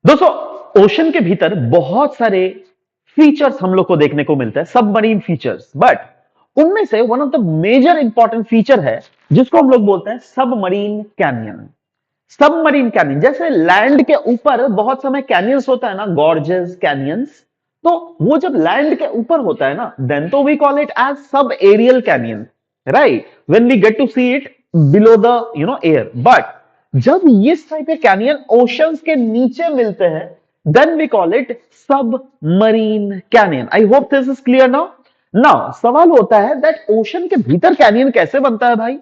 दोस्तों, ओशन के भीतर बहुत सारे फीचर्स हम लोग को देखने को मिलते हैं, सबमरीन फीचर्स, बट उनमें से one of the major important feature है जिसको हम लोग बोलते हैं सबमरीन कैनियन। सबमरीन कैनियन, जैसे लैंड के ऊपर बहुत समय कैनियंस होता है ना, गॉर्जेस कैनियंस, तो वो जब लैंड के ऊपर होता है ना, देन तो we call it as subaerial canyon, right, when we get to see it below the air. But जब इस टाइप के कैनियन ओशंस के नीचे मिलते हैं, then we call it submarine canyon. I hope this is clear now. Now सवाल होता है दैट ओशन के भीतर कैनियन कैसे बनता है भाई,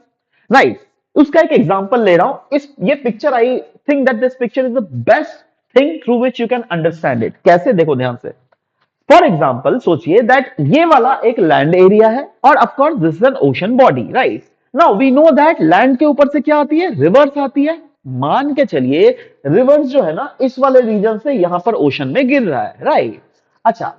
राइट? उसका एक एग्जांपल ले रहा हूं। इस ये picture, I think that this picture is the best thing through which you can understand it. कैसे, देखो ध्यान से। फॉर एग्जाम्पल सोचिए दैट ये वाला एक लैंड एरिया है और of course this is an ocean body, right? Now we know that land के ऊपर से क्या आती है, रिवर्स आती है। मान के चलिए रिवर्स जो है ना इस वाले रीजन से यहां पर ओशन में गिर रहा है, राइट? अच्छा,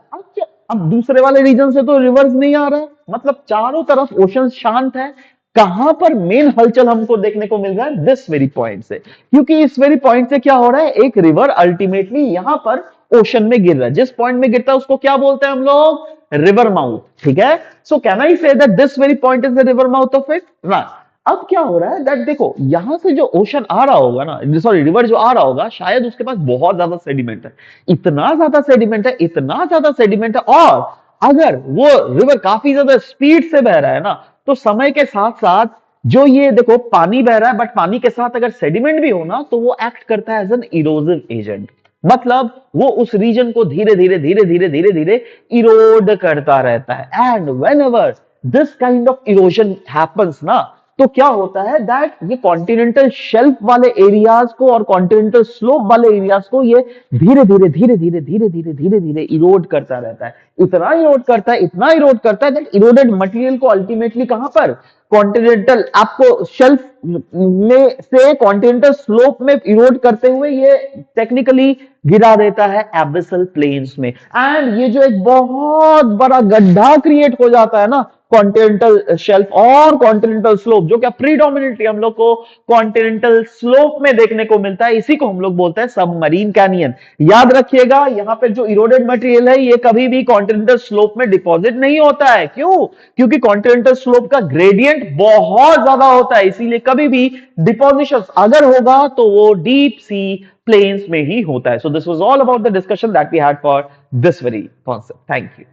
अब दूसरे वाले रीजन से तो रिवर्स नहीं आ रहा है, मतलब चारों तरफ ओशन शांत है। कहां पर मेन हलचल हमको देखने को मिल रहा है, दिस वेरी पॉइंट से, क्योंकि इस वेरी पॉइंट से क्या हो रहा है, एक रिवर अल्टीमेटली यहां पर ओशन में गिर रहा है। जिस पॉइंट में गिरता है उसको क्या बोलते हैं हम लोग, रिवर माउथ, ठीक है? So can I say that this very point is the river mouth of it ना। अब क्या हो रहा है दैट देखो, यहां से जो ओशन आ रहा होगा ना, सॉरी रिवर जो आ रहा होगा, शायद उसके पास बहुत ज्यादा सेडिमेंट है, इतना ज्यादा सेडिमेंट है, इतना ज्यादा सेडिमेंट है। और अगर वो रिवर काफी ज्यादा स्पीड से बह रहा है ना, तो समय के साथ साथ जो ये देखो पानी बह रहा है, बट पानी के साथ अगर सेडिमेंट भी हो ना, तो वो एक्ट करता है एज एन इरोसिव एजेंट। मतलब वो उस रीजन को धीरे धीरे धीरे धीरे धीरे धीरे इरोड करता रहता है। And when ever this kind of erosion happens ना, तो क्या होता है दैट ये कॉन्टिनेंटल शेल्फ वाले एरियाज को और कॉन्टिनेंटल स्लोप वाले एरियाज को ये धीरे धीरे धीरे धीरे धीरे धीरे धीरे धीरे इरोड करता रहता है। इतना इरोड करता है, इतना इरोड करता है दैट इरोडेड मटेरियल को अल्टीमेटली कहां पर, कॉन्टिनेंटल आपको शेल्फ में से कॉन्टिनेंटल स्लोप में इरोड करते हुए ये टेक्निकली गिरा देता है एबिसल प्लेन्स में। एंड ये जो एक बहुत बड़ा गड्ढा क्रिएट हो जाता है ना कॉन्टिनेंटल शेल्फ और कॉन्टिनेंटल स्लोप, जो क्या प्रीडोमिनेटली हम लोग को कॉन्टिनेंटल स्लोप में देखने को मिलता है, इसी को हम लोग बोलते हैं सबमरीन कैनियन। याद रखिएगा, यहां पे जो इरोडेड मटेरियल है ये कभी भी कॉन्टिनेंटल स्लोप में डिपॉजिट नहीं होता है। क्यों? क्योंकि कॉन्टिनेंटल स्लोप का ग्रेडियंट बहुत ज्यादा होता है, इसीलिए कभी भी डिपोजिशन अगर होगा तो वो डीप सी प्लेन्स में ही होता है। So this was all about the discussion that we had for this very concept. Thank you.